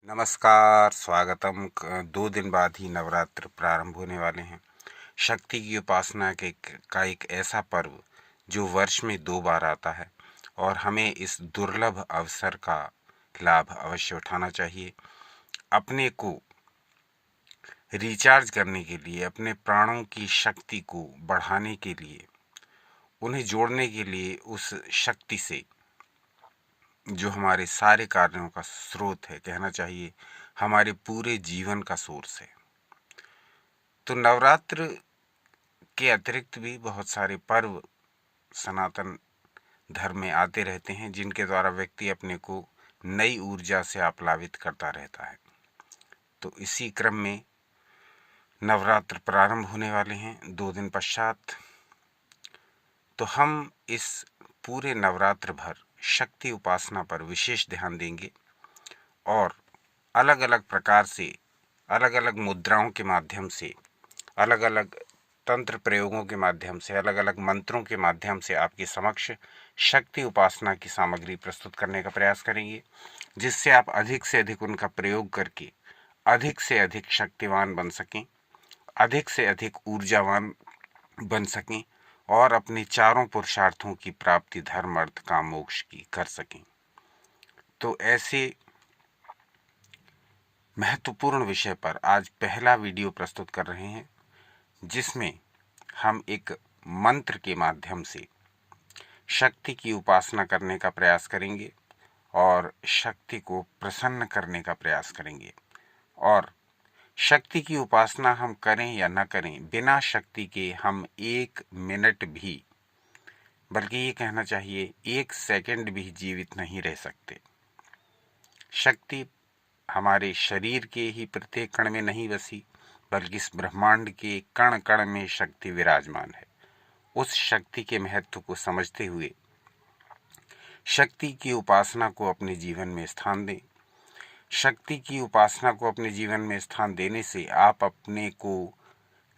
नमस्कार, स्वागतम। 2 दिन बाद ही नवरात्र प्रारंभ होने वाले हैं। शक्ति की उपासना का एक ऐसा पर्व जो वर्ष में 2 बार आता है और हमें इस दुर्लभ अवसर का लाभ अवश्य उठाना चाहिए। अपने को रिचार्ज करने के लिए, अपने प्राणों की शक्ति को बढ़ाने के लिए, उन्हें जोड़ने के लिए उस शक्ति से जो हमारे सारे कार्यों का स्रोत है, कहना चाहिए हमारे पूरे जीवन का सोर्स है। तो नवरात्र के अतिरिक्त भी बहुत सारे पर्व सनातन धर्म में आते रहते हैं, जिनके द्वारा व्यक्ति अपने को नई ऊर्जा से आप्लावित करता रहता है। तो इसी क्रम में नवरात्र प्रारंभ होने वाले हैं 2 दिन पश्चात। तो हम इस पूरे नवरात्र भर शक्ति उपासना पर विशेष ध्यान देंगे और अलग अलग प्रकार से, अलग अलग मुद्राओं के माध्यम से, अलग अलग तंत्र प्रयोगों के माध्यम से, अलग अलग मंत्रों के माध्यम से आपके समक्ष शक्ति उपासना की सामग्री प्रस्तुत करने का प्रयास करेंगे, जिससे आप अधिक से अधिक उनका प्रयोग करके अधिक से अधिक शक्तिवान बन सकें, अधिक से अधिक ऊर्जावान बन सकें और अपने चारों पुरुषार्थों की प्राप्ति, धर्म, अर्थ, काम, मोक्ष की कर सकें। तो ऐसे महत्वपूर्ण विषय पर आज पहला वीडियो प्रस्तुत कर रहे हैं, जिसमें हम एक मंत्र के माध्यम से शक्ति की उपासना करने का प्रयास करेंगे और शक्ति को प्रसन्न करने का प्रयास करेंगे। और शक्ति की उपासना हम करें या न करें, बिना शक्ति के हम 1 मिनट भी, बल्कि ये कहना चाहिए 1 सेकंड भी जीवित नहीं रह सकते। शक्ति हमारे शरीर के ही प्रत्येक कण में नहीं बसी, बल्कि इस ब्रह्मांड के कण कण में शक्ति विराजमान है। उस शक्ति के महत्व को समझते हुए शक्ति की उपासना को अपने जीवन में स्थान दें। शक्ति की उपासना को अपने जीवन में स्थान देने से आप अपने को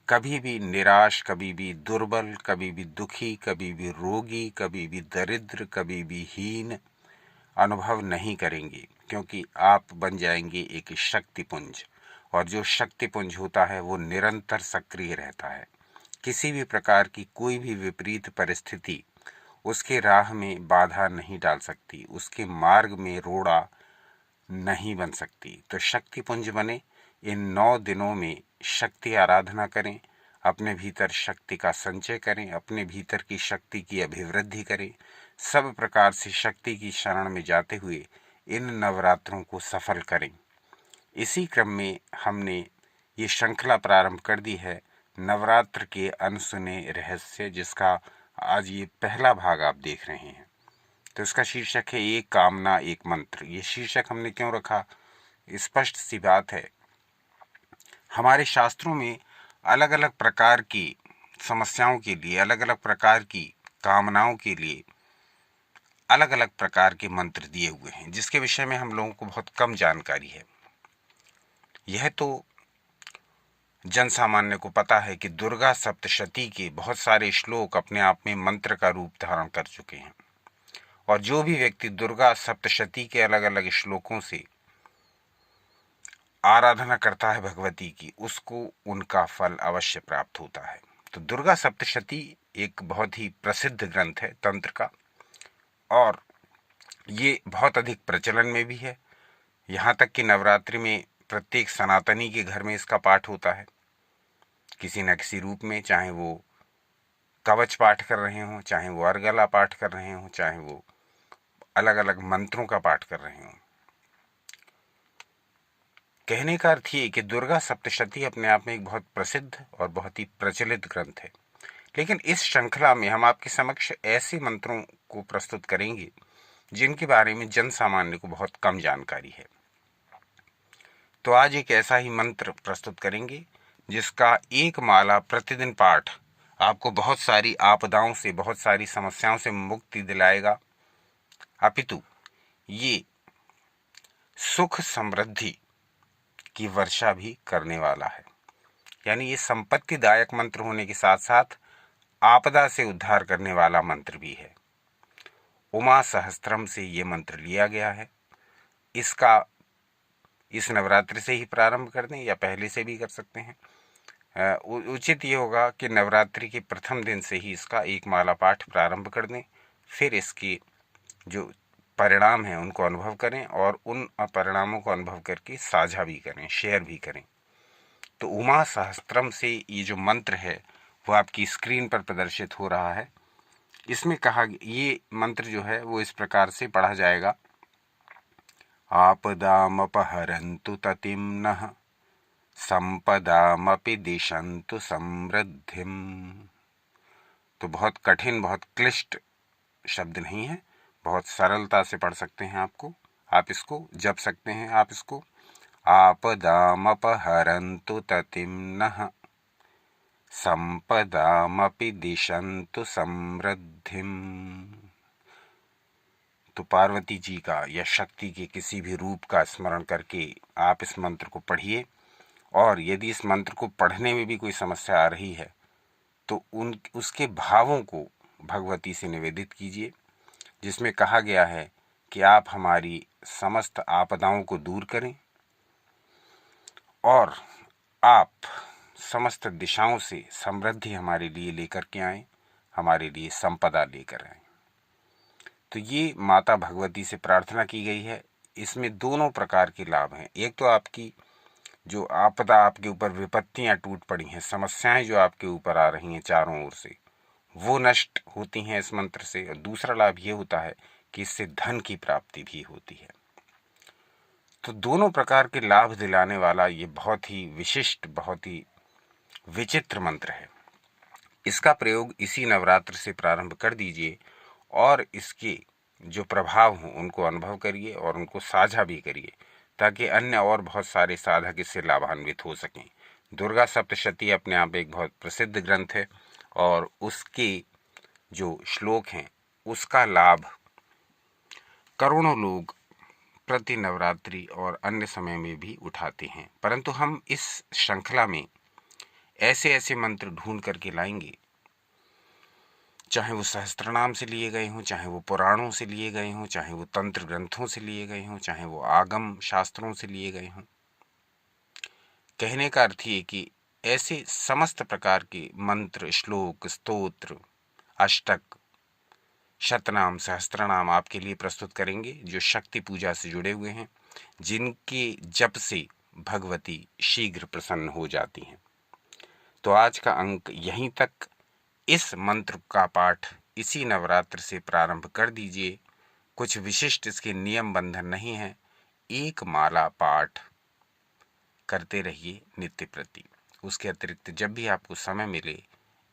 कभी भी निराश, कभी भी दुर्बल, कभी भी दुखी, कभी भी रोगी, कभी भी दरिद्र, कभी भी हीन अनुभव नहीं करेंगे, क्योंकि आप बन जाएंगे एक शक्तिपुंज। और जो शक्तिपुंज होता है वो निरंतर सक्रिय रहता है। किसी भी प्रकार की कोई भी विपरीत परिस्थिति उसके राह में बाधा नहीं डाल सकती, उसके मार्ग में रोड़ा नहीं बन सकती। तो शक्तिपुंज बने। इन 9 दिनों में शक्ति आराधना करें, अपने भीतर शक्ति का संचय करें, अपने भीतर की शक्ति की अभिवृद्धि करें। सब प्रकार से शक्ति की शरण में जाते हुए इन नवरात्रों को सफल करें। इसी क्रम में हमने ये श्रृंखला प्रारंभ कर दी है, नवरात्र के अनसुने रहस्य, जिसका आज ये पहला भाग आप देख रहे हैं। तो इसका शीर्षक है एक कामना एक मंत्र। ये शीर्षक हमने क्यों रखा? स्पष्ट सी बात है, हमारे शास्त्रों में अलग अलग प्रकार की समस्याओं के लिए, अलग अलग प्रकार की कामनाओं के लिए अलग अलग प्रकार के मंत्र दिए हुए हैं, जिसके विषय में हम लोगों को बहुत कम जानकारी है। यह तो जन सामान्य को पता है कि दुर्गा सप्तशती के बहुत सारे श्लोक अपने आप में मंत्र का रूप धारण कर चुके हैं, और जो भी व्यक्ति दुर्गा सप्तशती के अलग अलग श्लोकों से आराधना करता है भगवती की, उसको उनका फल अवश्य प्राप्त होता है। तो दुर्गा सप्तशती एक बहुत ही प्रसिद्ध ग्रंथ है तंत्र का, और ये बहुत अधिक प्रचलन में भी है। यहाँ तक कि नवरात्रि में प्रत्येक सनातनी के घर में इसका पाठ होता है, किसी न किसी रूप में, चाहे वो कवच पाठ कर रहे हों, चाहे वो अर्गला पाठ कर रहे हों, चाहे वो अलग अलग मंत्रों का पाठ कर रहे हों। कहने का अर्थ ये कि दुर्गा सप्तशती अपने आप में एक बहुत प्रसिद्ध और बहुत ही प्रचलित ग्रंथ है। लेकिन इस श्रृंखला में हम आपके समक्ष ऐसे मंत्रों को प्रस्तुत करेंगे जिनके बारे में जन सामान्य को बहुत कम जानकारी है। तो आज एक ऐसा ही मंत्र प्रस्तुत करेंगे जिसका एक माला प्रतिदिन पाठ आपको बहुत सारी आपदाओं से, बहुत सारी समस्याओं से मुक्ति दिलाएगा, अपितु ये सुख समृद्धि की वर्षा भी करने वाला है। यानी ये संपत्तिदायक मंत्र होने के साथ साथ आपदा से उद्धार करने वाला मंत्र भी है। उमा सहस्त्रम से ये मंत्र लिया गया है। इसका इस नवरात्रि से ही प्रारंभ कर दें या पहले से भी कर सकते हैं। उचित ये होगा कि नवरात्रि के प्रथम दिन से ही इसका एक माला पाठ प्रारंभ कर दें, फिर इसके जो परिणाम हैं उनको अनुभव करें और उन परिणामों को अनुभव करके साझा भी करें, शेयर भी करें। तो उमा सहस्त्रम से ये जो मंत्र है वो आपकी स्क्रीन पर प्रदर्शित हो रहा है। इसमें कहा ये मंत्र जो है वो इस प्रकार से पढ़ा जाएगा। आपदामपहरन्तु ततिं नः संपदामपि दिशन्तु समृद्धिम। तो बहुत कठिन, बहुत क्लिष्ट शब्द नहीं है, बहुत सरलता से पढ़ सकते हैं आप इसको जप सकते हैं आप इसको। आपदामपहरन्तु ततिं नः संपदामपि दिशन्तु समृद्धिम। तो पार्वती जी का या शक्ति के किसी भी रूप का स्मरण करके आप इस मंत्र को पढ़िए, और यदि इस मंत्र को पढ़ने में भी कोई समस्या आ रही है तो उसके भावों को भगवती से निवेदित कीजिए, जिसमें कहा गया है कि आप हमारी समस्त आपदाओं को दूर करें और आप समस्त दिशाओं से समृद्धि हमारे लिए लेकर के आएं, हमारे लिए संपदा लेकर आएं। तो ये माता भगवती से प्रार्थना की गई है। इसमें दोनों प्रकार के लाभ हैं। एक तो आपकी जो आपदा, आपके ऊपर विपत्तियां टूट पड़ी हैं, समस्याएं जो आपके ऊपर आ रही हैं चारों ओर से, वो नष्ट होती हैं इस मंत्र से। और दूसरा लाभ ये होता है कि इससे धन की प्राप्ति भी होती है। तो दोनों प्रकार के लाभ दिलाने वाला ये बहुत ही विशिष्ट, बहुत ही विचित्र मंत्र है। इसका प्रयोग इसी नवरात्र से प्रारंभ कर दीजिए और इसके जो प्रभाव हों उनको अनुभव करिए और उनको साझा भी करिए, ताकि अन्य और बहुत सारे साधक इससे लाभान्वित हो सकें। दुर्गा सप्तशती अपने आप एक बहुत प्रसिद्ध ग्रंथ है और उसके जो श्लोक हैं उसका लाभ करोड़ों लोग प्रति नवरात्रि और अन्य समय में भी उठाते हैं। परंतु हम इस श्रृंखला में ऐसे ऐसे मंत्र ढूंढ करके लाएंगे, चाहे वो सहस्त्रनाम से लिए गए हों, चाहे वो पुराणों से लिए गए हों, चाहे वो तंत्र ग्रंथों से लिए गए हों, चाहे वो आगम शास्त्रों से लिए गए हों। कहने का अर्थ ये कि ऐसे समस्त प्रकार के मंत्र, श्लोक, स्तोत्र, अष्टक, शतनाम, सहस्त्रनाम आपके लिए प्रस्तुत करेंगे, जो शक्ति पूजा से जुड़े हुए हैं, जिनके जप से भगवती शीघ्र प्रसन्न हो जाती हैं। तो आज का अंक यहीं तक। इस मंत्र का पाठ इसी नवरात्र से प्रारंभ कर दीजिए। कुछ विशिष्ट इसके नियम बंधन नहीं है। एक माला पाठ करते रहिए नित्य प्रति। उसके अतिरिक्त जब भी आपको समय मिले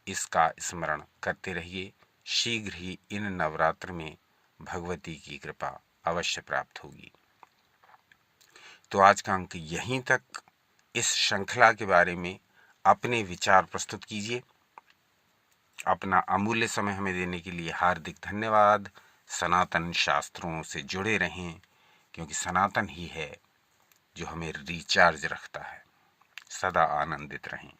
इसका स्मरण करते रहिए। शीघ्र ही इन नवरात्र में भगवती की कृपा अवश्य प्राप्त होगी। तो आज का अंक यहीं तक। इस श्रृंखला के बारे में अपने विचार प्रस्तुत कीजिए। अपना अमूल्य समय हमें देने के लिए हार्दिक धन्यवाद। सनातन शास्त्रों से जुड़े रहें, क्योंकि सनातन ही है जो हमें रिचार्ज रखता है। सदा आनंदित रहें।